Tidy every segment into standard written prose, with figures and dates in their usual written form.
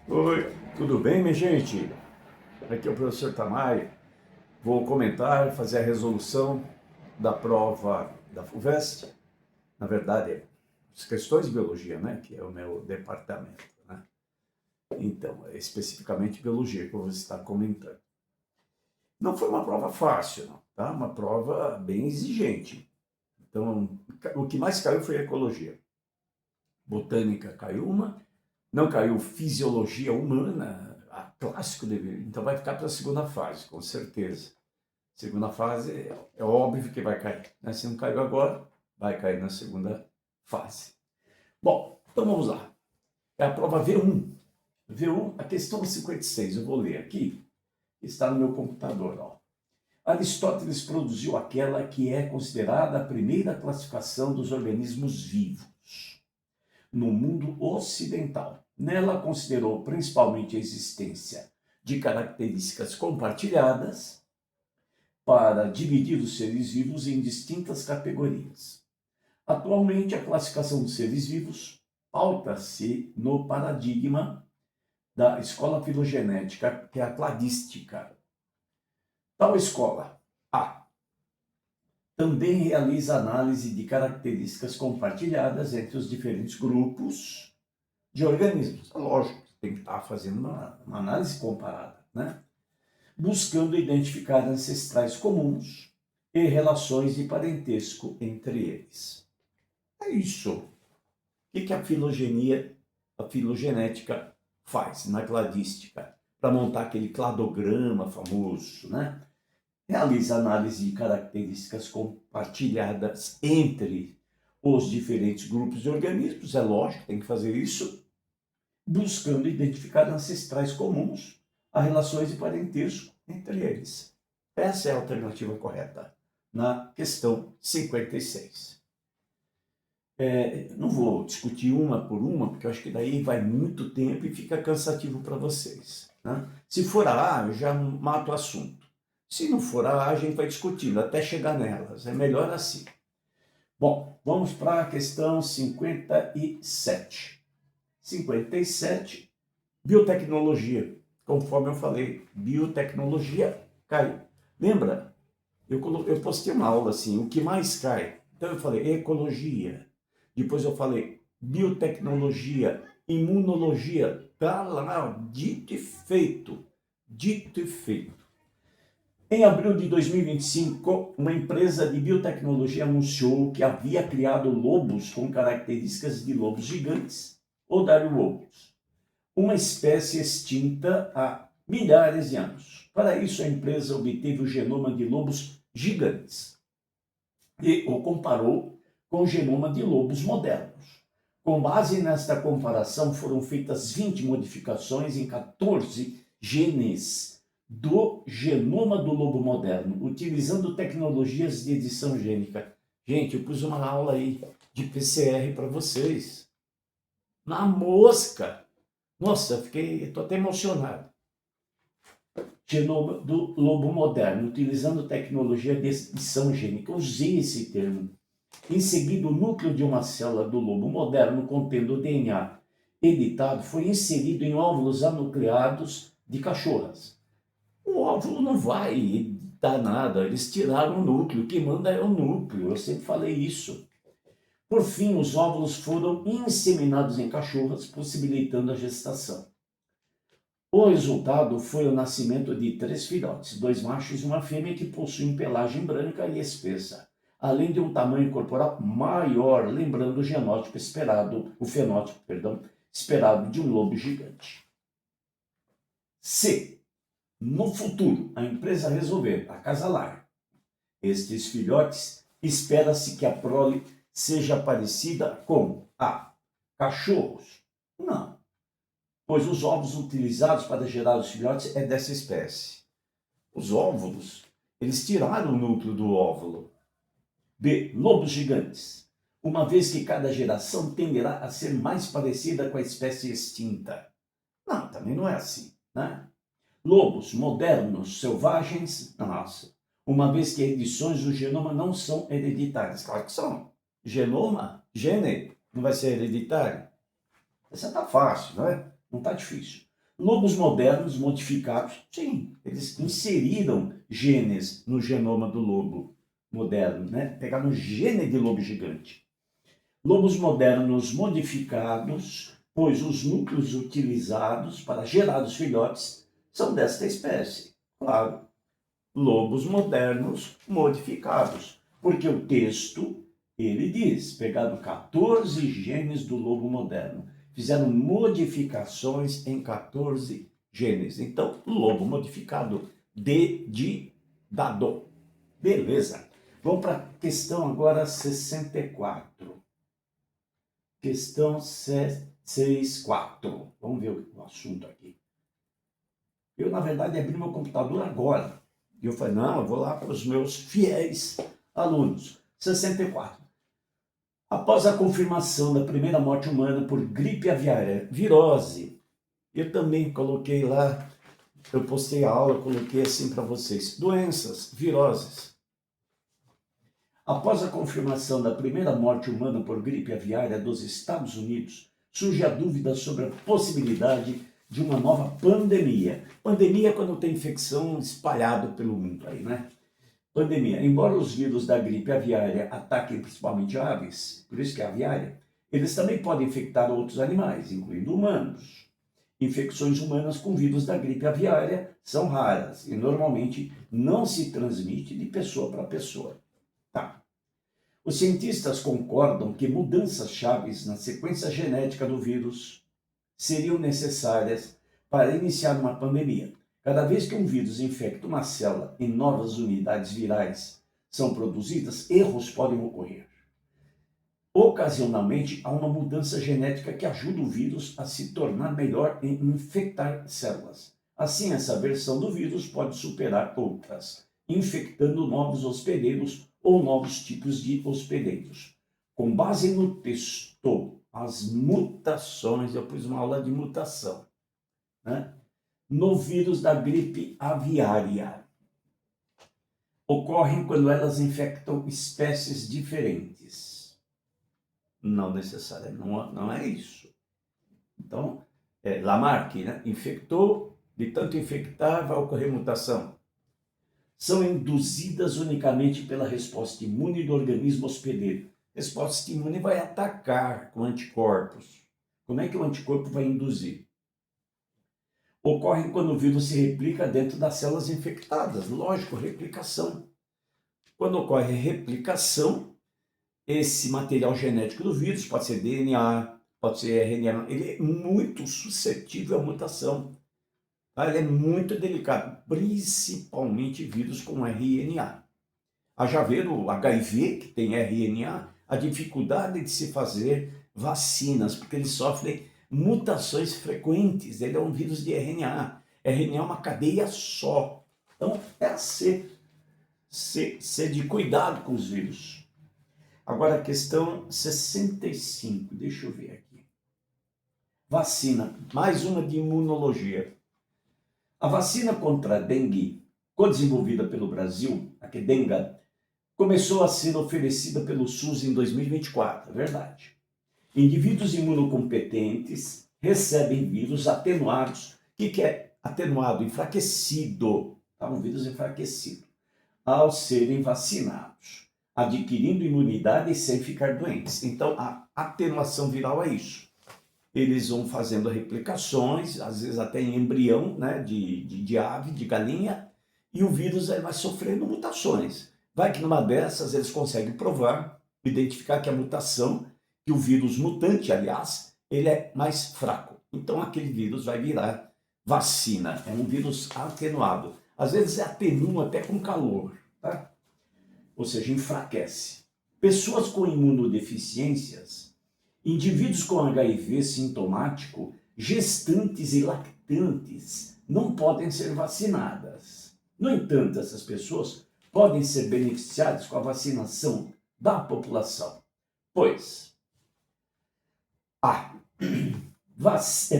Oi, tudo bem, minha gente? Aqui é o professor Tamayo. Vou comentar, fazer a resolução da prova da FUVEST. Na verdade, as questões de biologia, né? Que é o meu departamento, né? Então, é especificamente biologia que eu vou estar comentando. Não foi uma prova fácil, não, tá? Uma prova bem exigente. Então, o que mais caiu foi a ecologia. Botânica caiu uma, não caiu fisiologia humana, a clássico dele, então vai ficar para a segunda fase, com certeza. Segunda fase é óbvio que vai cair, né? Se não caiu agora, vai cair na segunda fase. Bom, então vamos lá. É a prova V1. V1, a questão 56, eu vou ler aqui, está no meu computador. Ó. Aristóteles produziu aquela que é considerada a primeira classificação dos organismos vivos no mundo ocidental. Nela considerou principalmente a existência de características compartilhadas para dividir os seres vivos em distintas categorias. Atualmente, a classificação dos seres vivos pauta-se no paradigma da escola filogenética, que é a cladística. Tal escola, A, também realiza análise de características compartilhadas entre os diferentes grupos de organismos. Lógico, tem que estar fazendo uma análise comparada, né? Buscando identificar ancestrais comuns e relações de parentesco entre eles. É isso. O que a filogenia, a filogenética faz na cladística? Para montar aquele cladograma famoso, né? Realiza análise de características compartilhadas entre os diferentes grupos de organismos, é lógico, tem que fazer isso, buscando identificar ancestrais comuns a relações de parentesco entre eles. Essa é a alternativa correta na questão 56. Não vou discutir uma por uma, porque eu acho que daí vai muito tempo e fica cansativo para vocês. Né? Se for a A, eu já mato o assunto. Se não for a A, a gente vai discutindo até chegar nelas. É melhor assim. Bom, vamos para a questão 57. 57, biotecnologia. Conforme eu falei, biotecnologia caiu. Lembra? Eu postei uma aula assim, o que mais cai? Então eu falei ecologia. Depois eu falei biotecnologia, imunologia. Tá lá, dito e feito. Dito e feito. Em abril de 2025, uma empresa de biotecnologia anunciou que havia criado lobos com características de lobos gigantes, ou direwolves, uma espécie extinta há milhares de anos. Para isso, a empresa obteve o genoma de lobos gigantes e o comparou com o genoma de lobos modernos. Com base nesta comparação, foram feitas 20 modificações em 14 genes do genoma do lobo moderno, utilizando tecnologias de edição gênica. Gente, eu pus uma aula aí de PCR para vocês. Na mosca! Nossa, estou até emocionado. Genoma do lobo moderno, utilizando tecnologia de edição gênica. Usei esse termo. Em seguida, o núcleo de uma célula do lobo moderno, contendo o DNA editado, foi inserido em óvulos anucleados de cachorras. O óvulo não vai dar nada, eles tiraram o núcleo, quem manda é o núcleo, eu sempre falei isso. Por fim, os óvulos foram inseminados em cachorras, possibilitando a gestação. O resultado foi o nascimento de 3 filhotes, 2 machos e uma fêmea que possuem pelagem branca e espessa, além de um tamanho corporal maior, lembrando o fenótipo esperado de um lobo gigante. Se, no futuro, a empresa resolver acasalar estes filhotes, espera-se que a prole seja parecida com a cachorros? Não, pois os ovos utilizados para gerar os filhotes é dessa espécie. Os óvulos, eles tiraram o núcleo do óvulo. B, lobos gigantes, uma vez que cada geração tenderá a ser mais parecida com a espécie extinta. Não, também não é assim, né? Lobos modernos, selvagens, nossa, uma vez que edições do genoma não são hereditárias. Claro que são. Gene, não vai ser hereditário? Essa tá fácil, não é? Não tá difícil. Lobos modernos modificados, sim, eles inseriram genes no genoma do lobo moderno, né? Pegaram o gene de lobo gigante. Lobos modernos modificados, pois os núcleos utilizados para gerar os filhotes são desta espécie. Claro, lobos modernos modificados, porque o texto, ele diz, pegaram 14 genes do lobo moderno, fizeram modificações em 14 genes. Então, lobo modificado, D de dado. Beleza. Vamos para a questão agora 64. Questão 64. Vamos ver o assunto aqui. Eu, na verdade, abri meu computador agora. E eu falei, não, eu vou lá para os meus fiéis alunos. 64. Após a confirmação da primeira morte humana por gripe aviária, virose, eu também coloquei lá, eu postei a aula, coloquei assim para vocês, doenças, viroses. Após a confirmação da primeira morte humana por gripe aviária dos Estados Unidos, surge a dúvida sobre a possibilidade de uma nova pandemia. Pandemia é quando tem infecção espalhada pelo mundo aí, né? Pandemia. Embora os vírus da gripe aviária ataquem principalmente aves, por isso que é aviária, eles também podem infectar outros animais, incluindo humanos. Infecções humanas com vírus da gripe aviária são raras e normalmente não se transmite de pessoa para pessoa. Tá. Os cientistas concordam que mudanças chaves na sequência genética do vírus seriam necessárias para iniciar uma pandemia. Cada vez que um vírus infecta uma célula e novas unidades virais são produzidas, erros podem ocorrer. Ocasionalmente, há uma mudança genética que ajuda o vírus a se tornar melhor em infectar células. Assim, essa versão do vírus pode superar outras, infectando novos hospedeiros ou novos tipos de hospedeiros. Com base no texto, as mutações, eu pus uma aula de mutação, né? No vírus da gripe aviária. Ocorrem quando elas infectam espécies diferentes. Não necessariamente, não é isso. Então, Lamarck, né? Infectou, de tanto infectar, vai ocorrer mutação. São induzidas unicamente pela resposta imune do organismo hospedeiro. Resposta imune vai atacar com anticorpos. Como é que o anticorpo vai induzir? Ocorrem quando o vírus se replica dentro das células infectadas. Lógico, replicação. Quando ocorre replicação, esse material genético do vírus, pode ser DNA, pode ser RNA, ele é muito suscetível à mutação. Tá? Ele é muito delicado, principalmente vírus com RNA. Haja ver o HIV, que tem RNA, a dificuldade de se fazer vacinas, porque eles sofrem mutações frequentes. Ele é um vírus de RNA. RNA é uma cadeia só. Então, é ser de cuidado com os vírus. Agora, a questão 65, deixa eu ver aqui. Vacina, mais uma de imunologia. A vacina contra a dengue, co-desenvolvida pelo Brasil, a Qdenga, começou a ser oferecida pelo SUS em 2024, é verdade. Indivíduos imunocompetentes recebem vírus atenuados. O que é atenuado? Enfraquecido. Tá? Um vírus enfraquecido. Ao serem vacinados, adquirindo imunidade sem ficar doentes. Então, a atenuação viral é isso. Eles vão fazendo replicações, às vezes até em embrião, né, de ave, de galinha, e o vírus vai sofrendo mutações. Vai que numa dessas eles conseguem provar, identificar que a mutação, que o vírus mutante, aliás, ele é mais fraco. Então aquele vírus vai virar vacina, é um vírus atenuado. Às vezes atenua até com calor, tá? Ou seja, enfraquece. Pessoas com imunodeficiências, indivíduos com HIV sintomático, gestantes e lactantes não podem ser vacinadas. No entanto, essas pessoas podem ser beneficiadas com a vacinação da população, pois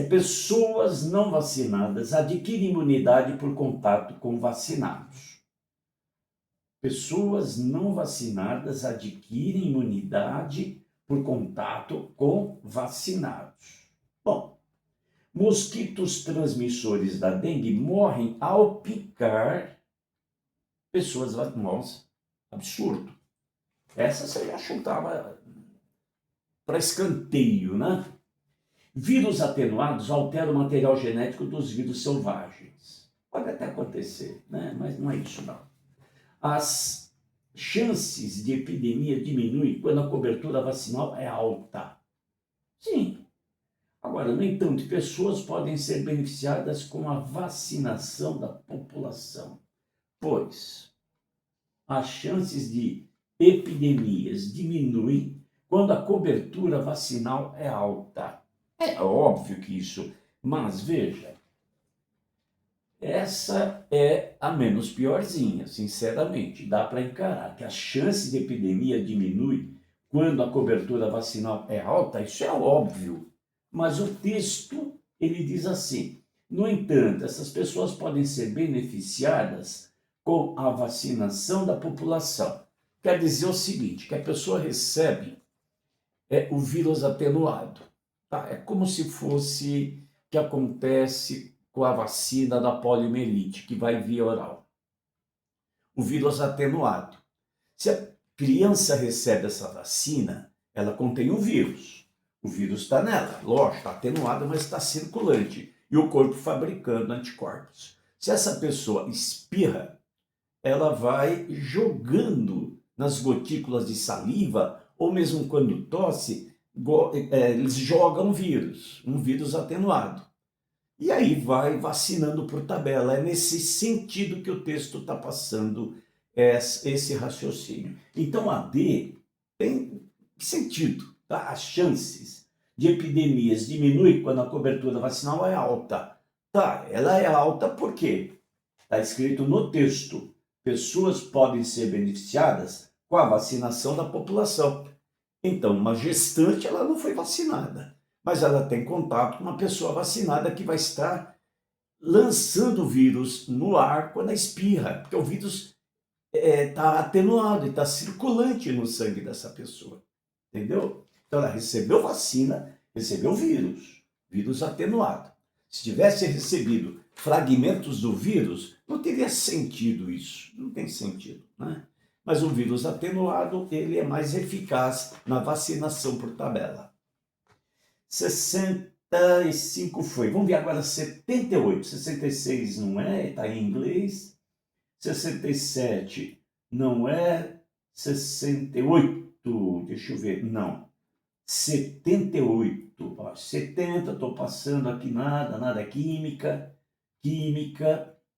pessoas não vacinadas adquirem imunidade por contato com vacinados. Pessoas não vacinadas adquirem imunidade por contato com vacinados. Bom, Mosquitos transmissores da dengue morrem ao picar pessoas. Nossa, absurdo. Essa você já chutava para escanteio, né? Vírus atenuados alteram o material genético dos vírus selvagens. Pode até acontecer, né? Mas não é isso não. As chances de epidemia diminuem quando a cobertura vacinal é alta. Sim. Agora, no entanto, pessoas podem ser beneficiadas com a vacinação da população, pois as chances de epidemias diminuem quando a cobertura vacinal é alta. É óbvio que isso, mas veja, essa é a menos piorzinha, sinceramente. Dá para encarar que as chances de epidemia diminuem quando a cobertura vacinal é alta, isso é óbvio. Mas o texto, ele diz assim: no entanto, essas pessoas podem ser beneficiadas com a vacinação da população. Quer dizer o seguinte, que a pessoa recebe o vírus atenuado. Tá? É como se fosse o que acontece com a vacina da poliomielite, que vai via oral. O vírus atenuado. Se a criança recebe essa vacina, ela contém o vírus. O vírus está nela, lógico, está atenuado, mas está circulante. E o corpo fabricando anticorpos. Se essa pessoa espirra, ela vai jogando nas gotículas de saliva, ou mesmo quando tosse, eles jogam vírus, um vírus atenuado. E aí vai vacinando por tabela. É nesse sentido que o texto está passando esse raciocínio. Então a D tem sentido, tá? As chances de epidemias diminuem quando a cobertura vacinal é alta. Tá, ela é alta por quê? Está escrito no texto: pessoas podem ser beneficiadas com a vacinação da população. Então, uma gestante, ela não foi vacinada, mas ela tem contato com uma pessoa vacinada que vai estar lançando o vírus no ar quando espirra, porque o vírus está atenuado e está circulante no sangue dessa pessoa, entendeu? Então, ela recebeu vacina, recebeu vírus atenuado. Se tivesse recebido fragmentos do vírus, não teria sentido isso, não tem sentido, né? Mas o vírus atenuado, ele é mais eficaz na vacinação por tabela. 65 foi. Vamos ver agora 78. 66 não é, está em inglês. 67 não é. 68, deixa eu ver, não. 78. Ó, 70, estou passando aqui nada, química.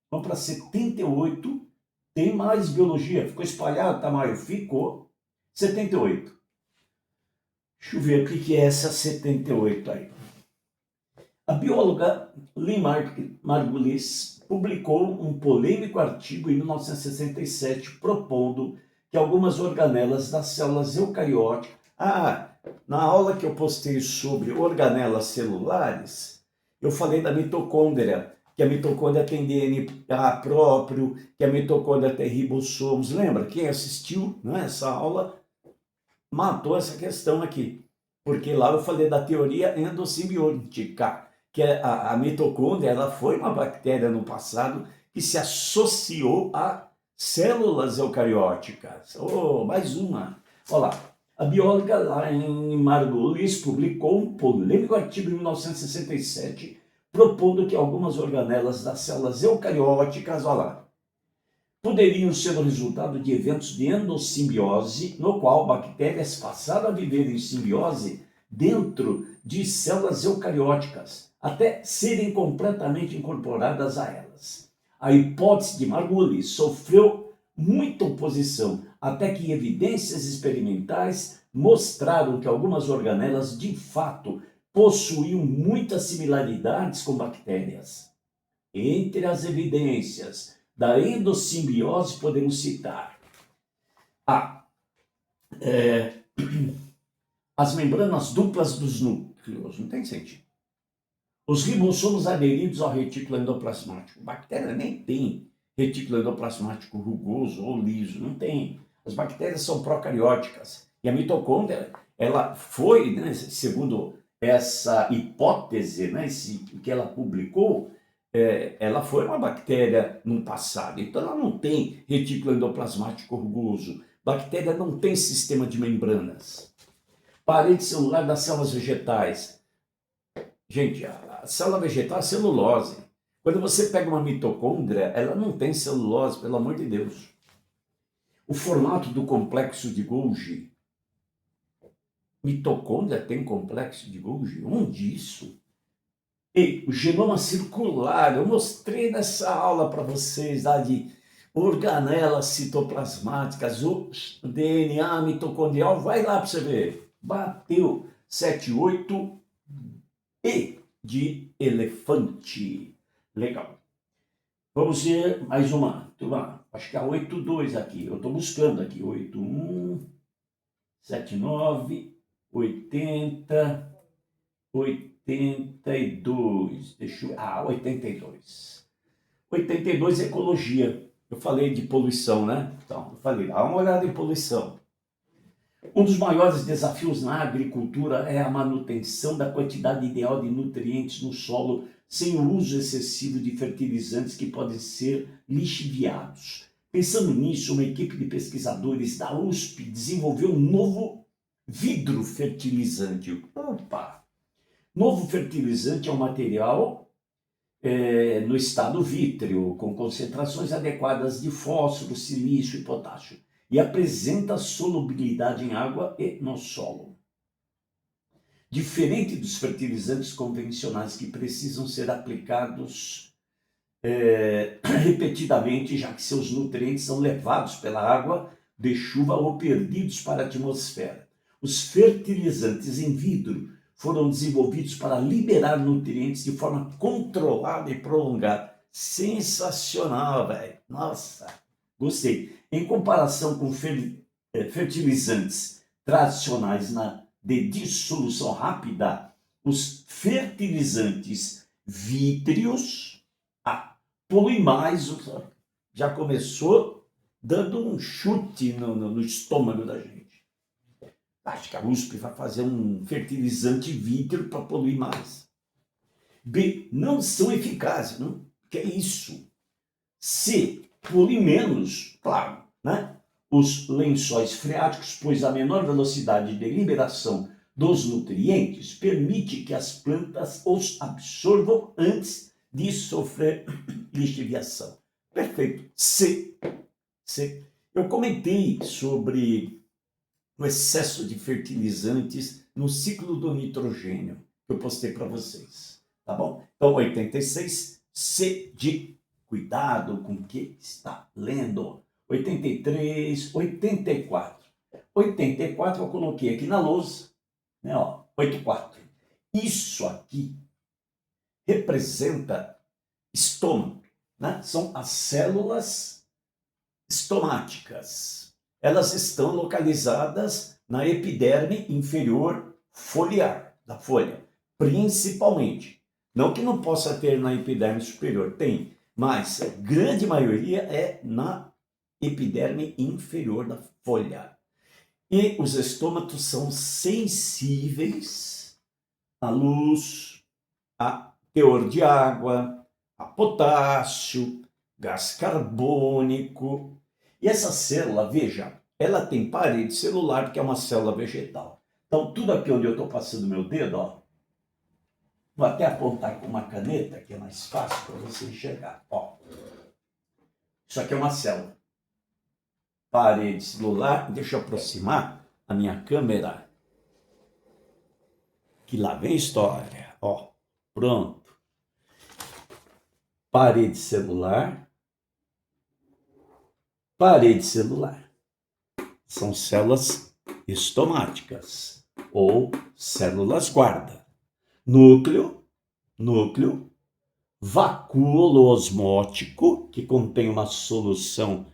Vamos para 78. Tem mais biologia, ficou espalhado, Tamayo? Ficou. 78. Deixa eu ver o que é essa 78 aí. A bióloga Lynn Margulis publicou um polêmico artigo em 1967 propondo que algumas organelas das células eucarióticas... na aula que eu postei sobre organelas celulares, eu falei da mitocôndria, que a mitocôndria tem DNA próprio, que a mitocôndria tem ribossomos. Lembra? Quem assistiu, né, essa aula matou essa questão aqui. Porque lá eu falei da teoria endossimbiótica, que a mitocôndria ela foi uma bactéria no passado que se associou a células eucarióticas. Mais uma. Olha lá. A bióloga Lynn Margulis publicou um polêmico artigo em 1967 propondo que algumas organelas das células eucarióticas, olha lá, poderiam ser o resultado de eventos de endossimbiose, no qual bactérias passaram a viver em simbiose dentro de células eucarióticas, até serem completamente incorporadas a elas. A hipótese de Margulis sofreu muita oposição, até que evidências experimentais mostraram que algumas organelas, de fato, possuíam muitas similaridades com bactérias. Entre as evidências da endossimbiose podemos citar as membranas duplas dos núcleos, não tem sentido. Os ribossomos aderidos ao retículo endoplasmático. Bactéria nem tem retículo endoplasmático rugoso ou liso, não tem. As bactérias são procarióticas. E a mitocôndria, ela foi, né, segundo essa hipótese, né, que ela publicou, ela foi uma bactéria no passado, então ela não tem retículo endoplasmático rugoso, bactéria não tem sistema de membranas. Parede celular das células vegetais. Gente, a célula vegetal é celulose. Quando você pega uma mitocôndria, ela não tem celulose, pelo amor de Deus. O formato do complexo de Golgi. Mitocôndria tem complexo de Golgi? Onde isso? E o genoma circular, eu mostrei nessa aula para vocês, lá de organelas citoplasmáticas, o DNA mitocondrial, vai lá para você ver. Bateu 78 E de elefante. Legal. Vamos ver mais uma. Turma, acho que é a 82 aqui. Eu estou buscando aqui. 81, 79, 80, 82. Deixa eu... 82. 82 é ecologia. Eu falei de poluição, né? Então, eu falei, dá uma olhada em poluição. Um dos maiores desafios na agricultura é a manutenção da quantidade ideal de nutrientes no solo sem o uso excessivo de fertilizantes que podem ser lixiviados. Pensando nisso, uma equipe de pesquisadores da USP desenvolveu um novo vidro fertilizante. Opa! Novo fertilizante é um material no estado vítreo, com concentrações adequadas de fósforo, silício e potássio, e apresenta solubilidade em água e no solo. Diferente dos fertilizantes convencionais que precisam ser aplicados repetidamente, já que seus nutrientes são levados pela água de chuva ou perdidos para a atmosfera. Os fertilizantes em vidro foram desenvolvidos para liberar nutrientes de forma controlada e prolongada. Sensacional, velho! Nossa, gostei. Em comparação com fertilizantes tradicionais de dissolução rápida, os fertilizantes vítreos poluem mais. Já começou dando um chute no estômago da gente. Acho que a USP vai fazer um fertilizante vítreo para poluir mais. B, não são eficazes. Não? Que é isso? C, polui menos, claro, né? Os lençóis freáticos, pois a menor velocidade de liberação dos nutrientes permite que as plantas os absorvam antes de sofrer lixiviação. Perfeito. C. Eu comentei sobre o excesso de fertilizantes no ciclo do nitrogênio, que eu postei para vocês, tá bom? Então, 86, C de cuidado com o que está lendo. 83, 84. 84 eu coloquei aqui na lousa, né, ó, 84. Isso aqui representa estômago, né? São as células estomáticas. Elas estão localizadas na epiderme inferior foliar da folha, principalmente. Não que não possa ter na epiderme superior, tem, mas a grande maioria é na epiderme inferior da folha. E os estômatos são sensíveis à luz, a teor de água, a potássio, gás carbônico. E essa célula, veja, ela tem parede celular, que é uma célula vegetal. Então, tudo aqui onde eu estou passando meu dedo, ó, vou até apontar com uma caneta, que é mais fácil para você enxergar. Ó. Isso aqui é uma célula. Parede celular, deixa eu aproximar a minha câmera, que lá vem história. Ó, pronto. Parede celular. Parede celular. São células estomáticas ou células guarda. Núcleo, vacúolo osmótico, que contém uma solução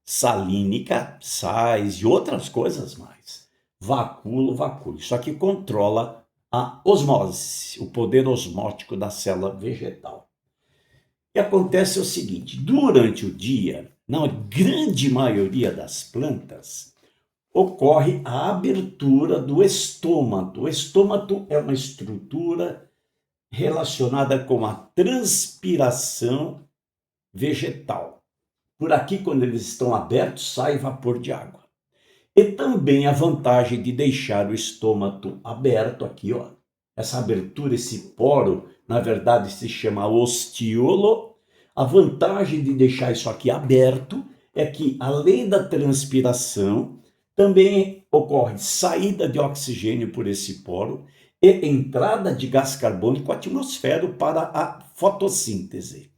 salínica, sais e outras coisas mais. Vacúolo. Isso aqui controla a osmose, o poder osmótico da célula vegetal. E acontece o seguinte, durante o dia, na grande maioria das plantas, ocorre a abertura do estômago. O estômago é uma estrutura relacionada com a transpiração vegetal. Por aqui, quando eles estão abertos, sai vapor de água. E também a vantagem de deixar o estômago aberto aqui, ó. Essa abertura, esse poro, na verdade se chama ostiolo. A vantagem de deixar isso aqui aberto é que, além da transpiração, também ocorre saída de oxigênio por esse poro e entrada de gás carbônico à atmosfera para a fotossíntese.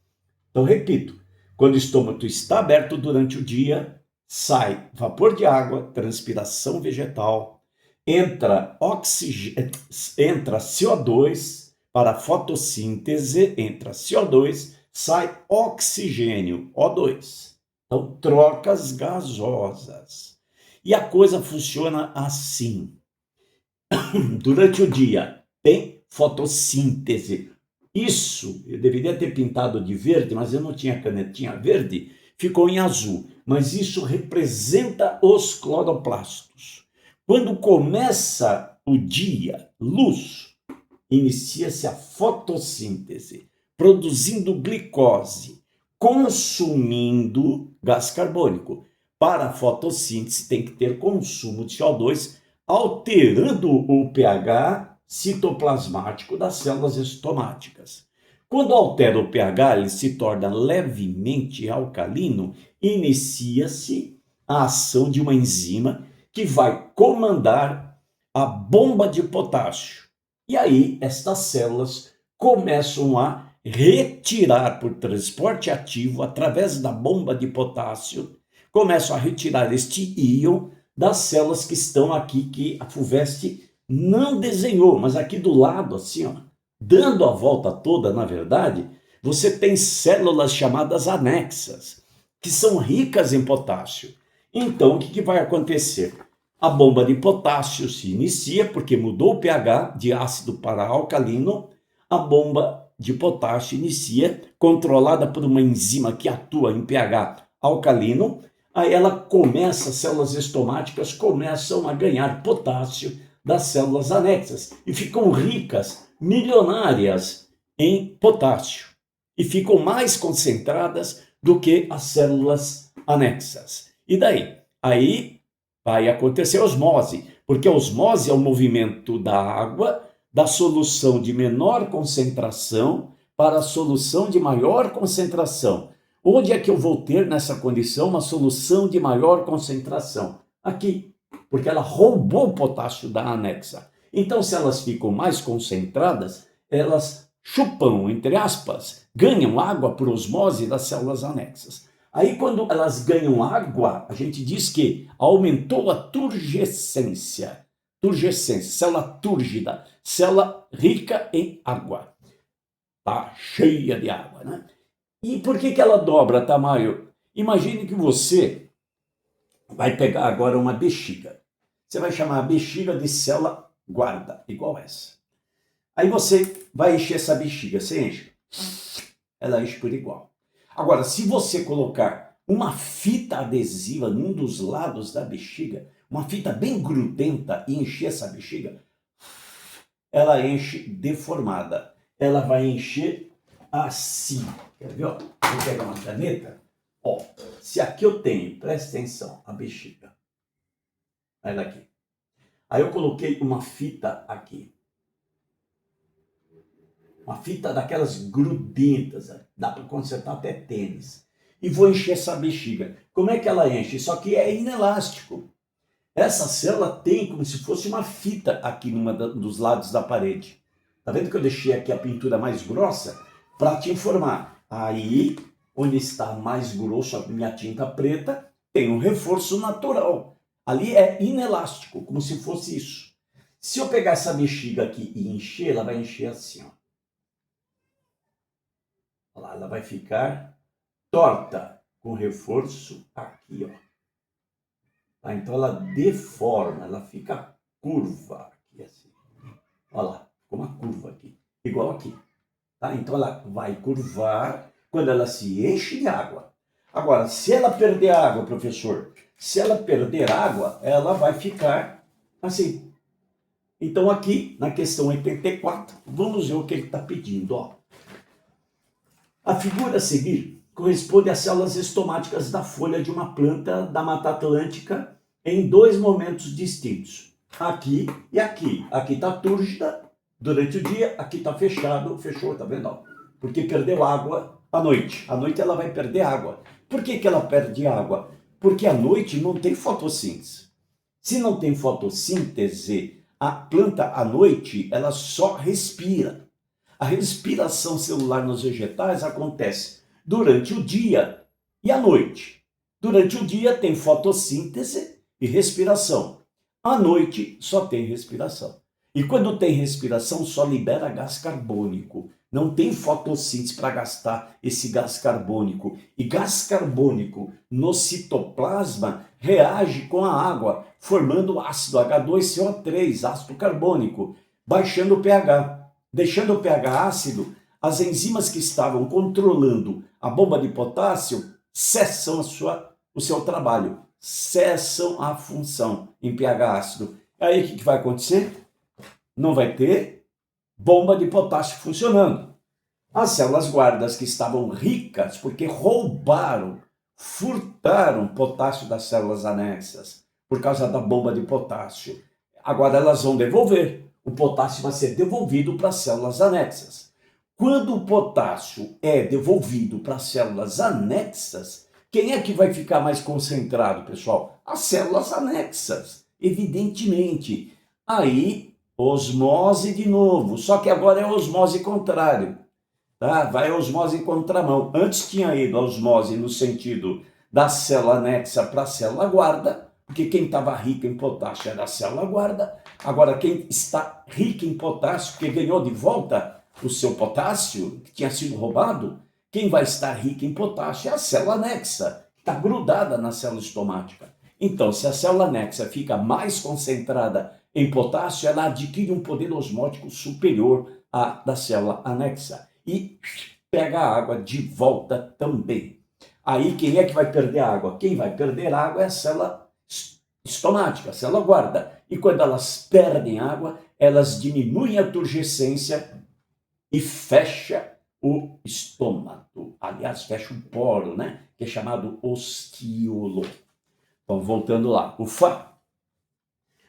Então, repito, quando o estômago está aberto durante o dia, sai vapor de água, transpiração vegetal, entra CO2 para a fotossíntese, entra CO2, sai oxigênio, O2. Então, trocas gasosas. E a coisa funciona assim. Durante o dia, tem fotossíntese. Isso, eu deveria ter pintado de verde, mas eu não tinha canetinha verde, ficou em azul. Mas isso representa os cloroplastos. Quando começa o dia, luz, inicia-se a fotossíntese, produzindo glicose, consumindo gás carbônico. Para a fotossíntese tem que ter consumo de CO2, alterando o pH citoplasmático das células estomáticas. Quando altera o pH, ele se torna levemente alcalino, inicia-se a ação de uma enzima que vai comandar a bomba de potássio. E aí, estas células começam a retirar por transporte ativo, através da bomba de potássio, começam a retirar este íon das células que estão aqui, que a FUVEST não desenhou, mas aqui do lado, assim, ó, dando a volta toda, na verdade, você tem células chamadas anexas, que são ricas em potássio. Então, o que vai acontecer? A bomba de potássio se inicia, porque mudou o pH de ácido para alcalino. A bomba de potássio inicia, controlada por uma enzima que atua em pH alcalino. Aí ela começa, as células estomáticas começam a ganhar potássio das células anexas e ficam ricas, milionárias em potássio. E ficam mais concentradas do que as células anexas. E daí? Aí vai acontecer osmose, porque a osmose é o movimento da água da solução de menor concentração para a solução de maior concentração. Onde é que eu vou ter nessa condição uma solução de maior concentração? Aqui, porque ela roubou o potássio da anexa. Então, se elas ficam mais concentradas, elas chupam, entre aspas, ganham água por osmose das células anexas. Aí, quando elas ganham água, a gente diz que aumentou a turgescência. Turgescência, célula túrgida, célula rica em água. Tá cheia de água, né? E por que ela dobra tamanho? Imagine que você vai pegar agora uma bexiga. Você vai chamar a bexiga de célula guarda, igual essa. Aí você vai encher essa bexiga. Você enche. Ela enche por igual. Agora, se você colocar uma fita adesiva num dos lados da bexiga, uma fita bem grudenta, e encher essa bexiga, ela enche deformada. Ela vai encher assim. Quer ver? Ó? Vou pegar uma caneta. Ó, se aqui eu tenho, presta atenção, a bexiga. Olha aqui. Aí eu coloquei uma fita aqui. Uma fita daquelas grudentas, dá para consertar até tênis. E vou encher essa bexiga. Como é que ela enche? Isso aqui é inelástico. Essa célula tem como se fosse uma fita aqui numa dos lados da parede. Tá vendo que eu deixei aqui a pintura mais grossa? Para te informar. Aí, onde está mais grosso a minha tinta preta, tem um reforço natural. Ali é inelástico, como se fosse isso. Se eu pegar essa bexiga aqui e encher, ela vai encher assim, ó. Olha lá, ela vai ficar torta, com reforço aqui, ó. Tá? Então ela deforma, ela fica curva aqui assim. Olha lá, ficou uma curva aqui, igual aqui. Tá? Então ela vai curvar quando ela se enche de água. Agora, se ela perder água, professor, se ela perder água, ela vai ficar assim. Então aqui, na questão 84, vamos ver o que ele está pedindo. Ó. A figura a seguir corresponde às células estomáticas da folha de uma planta da Mata Atlântica em dois momentos distintos. Aqui e aqui. Aqui está túrgida durante o dia, aqui está fechado, fechou, tá vendo? Porque perdeu água à noite. À noite ela vai perder água. Por que ela perde água? Porque à noite não tem fotossíntese. Se não tem fotossíntese, a planta à noite ela só respira. A respiração celular nos vegetais acontece durante o dia e à noite. Durante o dia tem fotossíntese e respiração. À noite só tem respiração. E quando tem respiração só libera gás carbônico. Não tem fotossíntese para gastar esse gás carbônico. E gás carbônico no citoplasma reage com a água, formando ácido H2CO3, ácido carbônico, baixando o pH. Deixando o pH ácido, as enzimas que estavam controlando a bomba de potássio cessam o seu trabalho, cessam a função em pH ácido. Aí o que vai acontecer? Não vai ter bomba de potássio funcionando. As células guardas que estavam ricas, porque roubaram, furtaram potássio das células anexas, por causa da bomba de potássio, agora elas vão devolver. O potássio vai ser devolvido para as células anexas. Quando o potássio é devolvido para as células anexas, quem é que vai ficar mais concentrado, pessoal? As células anexas, evidentemente. Aí, osmose de novo, só que agora é osmose contrário, tá? Vai a osmose em contramão. Antes tinha ido a osmose no sentido da célula anexa para a célula guarda, porque quem estava rico em potássio era a célula guarda. Agora, quem está rico em potássio, porque ganhou de volta o seu potássio, que tinha sido roubado, quem vai estar rico em potássio é a célula anexa, que está grudada na célula estomática. Então, se a célula anexa fica mais concentrada em potássio, ela adquire um poder osmótico superior à da célula anexa e pega a água de volta também. Aí, quem é que vai perder água? Quem vai perder água é a célula estomática, a célula guarda. E quando elas perdem água, elas diminuem a turgescência e fecha o estômago. Aliás, fecha um poro, né? Que é chamado ostiolo. Então, voltando lá.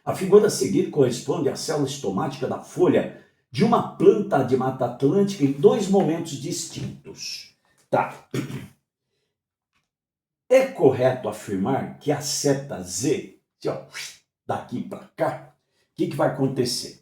A figura a seguir corresponde à célula estomática da folha de uma planta de Mata Atlântica em dois momentos distintos. Tá. É correto afirmar que a seta Z, daqui para cá, o que vai acontecer?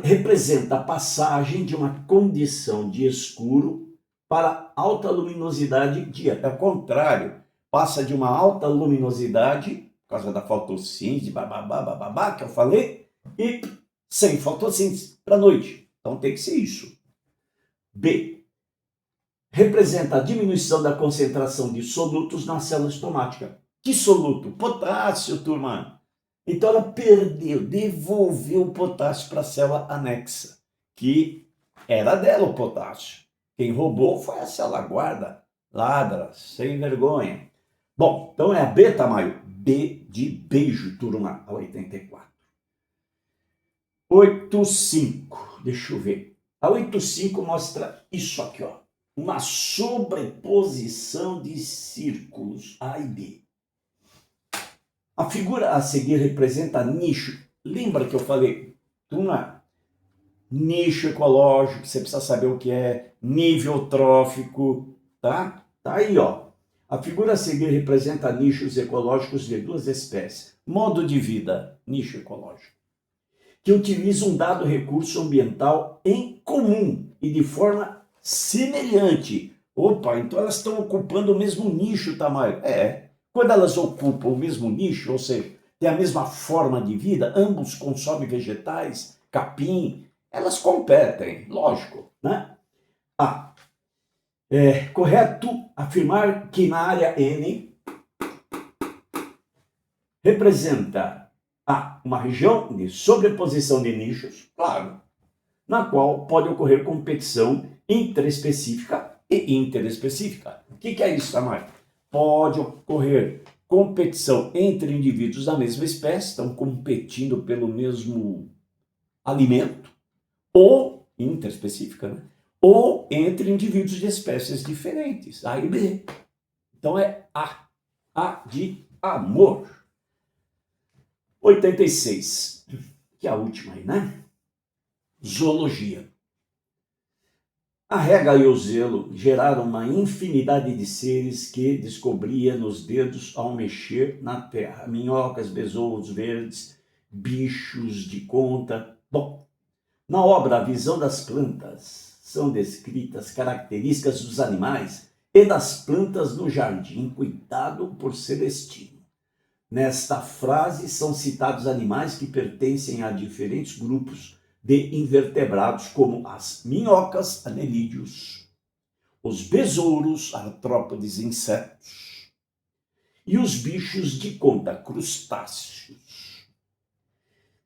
Representa a passagem de uma condição de escuro para alta luminosidade dia. É o contrário, passa de uma alta luminosidade, por causa da fotossíntese, bababá, que eu falei, e sem fotossíntese para a noite. Então tem que ser isso. B. Representa a diminuição da concentração de solutos na célula estomática. Que soluto? Potássio, turma. Então ela perdeu, devolveu o potássio para a célula anexa, que era dela o potássio. Quem roubou foi a célula guarda, ladra, sem vergonha. Bom, então é a B, Tamayo. B de beijo, turma, a 84. 85, deixa eu ver. A 85 mostra isso aqui, ó. Uma sobreposição de círculos A e B. A figura a seguir representa nicho. Lembra que eu falei? Turma, nicho ecológico, você precisa saber o que é, nível trófico, tá? Tá aí, ó. A figura a seguir representa nichos ecológicos de duas espécies. Modo de vida, nicho ecológico, que utiliza um dado recurso ambiental em comum e de forma semelhante. Opa, então elas estão ocupando o mesmo nicho, Tamayo. Quando elas ocupam o mesmo nicho, ou seja, têm a mesma forma de vida, ambos consomem vegetais, capim, elas competem, lógico, né? É correto afirmar que na área N representa uma região de sobreposição de nichos, claro, na qual pode ocorrer competição interespecífica e interespecífica. O que é isso, Tamar? Pode ocorrer competição entre indivíduos da mesma espécie, estão competindo pelo mesmo alimento, ou interespecífica, né? Ou entre indivíduos de espécies diferentes, A e B. Então é A de amor. 86, que é a última aí, né? Zoologia. A rega e o zelo geraram uma infinidade de seres que descobria nos dedos ao mexer na terra. Minhocas, besouros verdes, bichos de conta. Bom, na obra A Visão das Plantas são descritas características dos animais e das plantas no jardim cuidado por Celestino. Nesta frase são citados animais que pertencem a diferentes grupos de invertebrados, como as minhocas, anelídeos, os besouros, artrópodes, insetos, e os bichos de conta, crustáceos,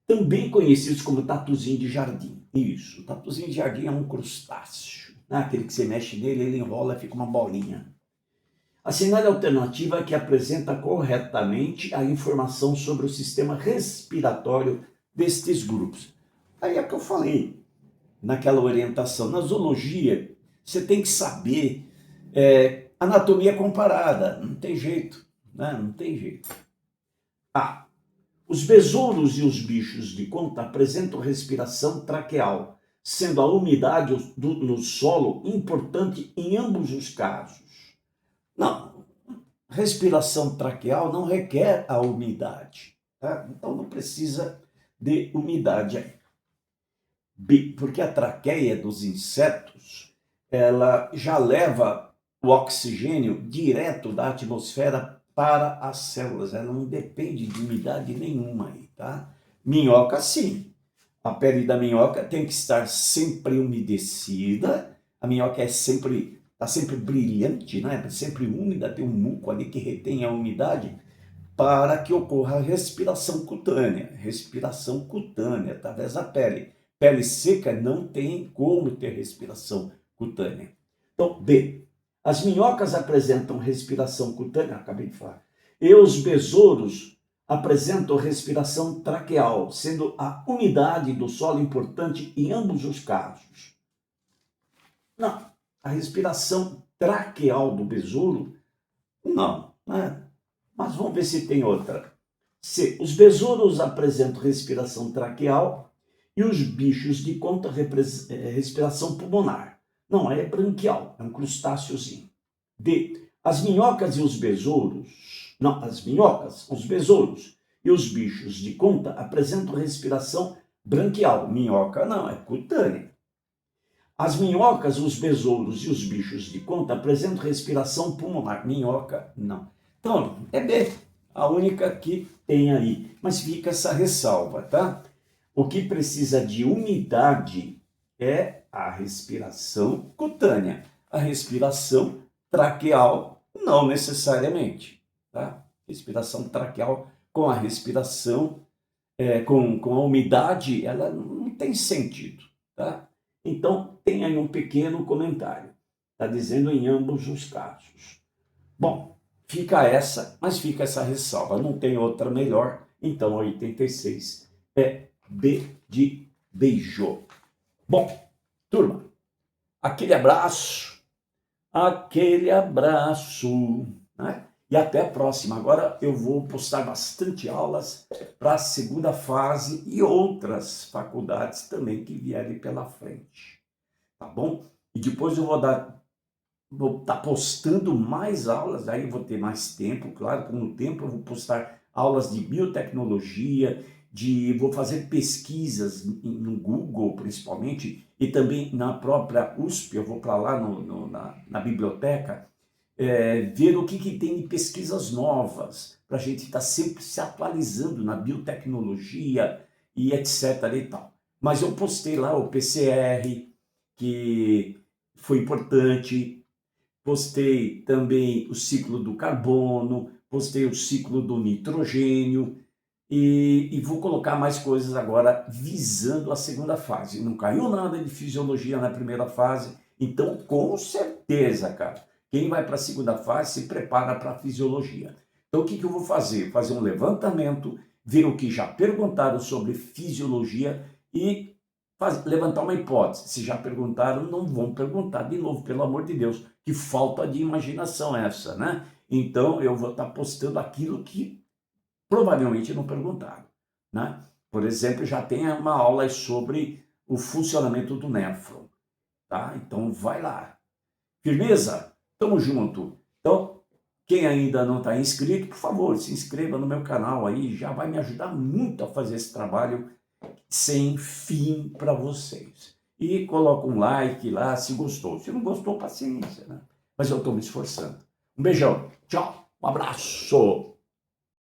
também conhecidos como tatuzinho de jardim. Isso, o tatuzinho de jardim é um crustáceo, né? Aquele que você mexe nele, ele enrola e fica uma bolinha. A cenário alternativa é que apresenta corretamente a informação sobre o sistema respiratório destes grupos. Aí é o que eu falei naquela orientação. Na zoologia, você tem que saber anatomia comparada. Não tem jeito, né? Não tem jeito. Os besouros e os bichos de conta apresentam respiração traqueal, sendo a umidade no solo importante em ambos os casos. Não, respiração traqueal não requer a umidade, tá? Então não precisa de umidade. Porque a traqueia dos insetos, ela já leva o oxigênio direto da atmosfera para as células, ela não depende de umidade nenhuma aí, tá? Minhoca, sim. A pele da minhoca tem que estar sempre umedecida, a minhoca está sempre brilhante, né? Sempre úmida, tem um muco ali que retém a umidade para que ocorra a respiração cutânea através da pele. Pele seca não tem como ter respiração cutânea. Então, B. As minhocas apresentam respiração cutânea, acabei de falar, e os besouros apresentam respiração traqueal, sendo a umidade do solo importante em ambos os casos. Não, a respiração traqueal do besouro, não, né? Mas vamos ver se tem outra. C. Os besouros apresentam respiração traqueal e os bichos de conta respiração pulmonar. Não, é branquial, é um crustáceozinho. D. As minhocas e os besouros, não, as minhocas, os besouros e os bichos de conta apresentam respiração branquial. Minhoca não, é cutânea. As minhocas, os besouros e os bichos de conta apresentam respiração pulmonar. Minhoca não. Então, é B, a única que tem aí. Mas fica essa ressalva, tá? O que precisa de umidade é a respiração cutânea. A respiração traqueal, não necessariamente, tá? Respiração traqueal com a respiração, com a umidade, ela não tem sentido, tá? Então, tem aí um pequeno comentário. Está dizendo em ambos os casos. Bom, fica essa ressalva. Não tem outra melhor. Então, 86 é B de beijo. Bom, turma, aquele abraço, né? E até a próxima. Agora eu vou postar bastante aulas para a segunda fase e outras faculdades também que vierem pela frente, tá bom? E depois eu vou estar postando mais aulas, aí eu vou ter mais tempo, claro, com o tempo eu vou postar aulas de biotecnologia, vou fazer pesquisas no Google, principalmente, e também na própria USP, eu vou para lá na biblioteca, ver o que tem de pesquisas novas, para a gente estar sempre se atualizando na biotecnologia e etc. e tal. Mas eu postei lá o PCR, que foi importante, postei também o ciclo do carbono, postei o ciclo do nitrogênio, e vou colocar mais coisas agora visando a segunda fase. Não caiu nada de fisiologia na primeira fase, então com certeza certeza, cara. Quem vai para a segunda fase se prepara para a fisiologia. Então, o que eu vou fazer? Fazer um levantamento, ver o que já perguntaram sobre fisiologia e levantar uma hipótese. Se já perguntaram, não vão perguntar de novo, pelo amor de Deus. Que falta de imaginação essa, né? Então, eu vou estar postando aquilo que provavelmente não perguntaram, né? Por exemplo, já tem uma aula sobre o funcionamento do néfron, tá? Então, vai lá. Firmeza? Tamo junto. Então, quem ainda não está inscrito, por favor, se inscreva no meu canal aí, já vai me ajudar muito a fazer esse trabalho sem fim para vocês. E coloca um like lá se gostou. Se não gostou, paciência, né? Mas eu estou me esforçando. Um beijão. Tchau. Um abraço.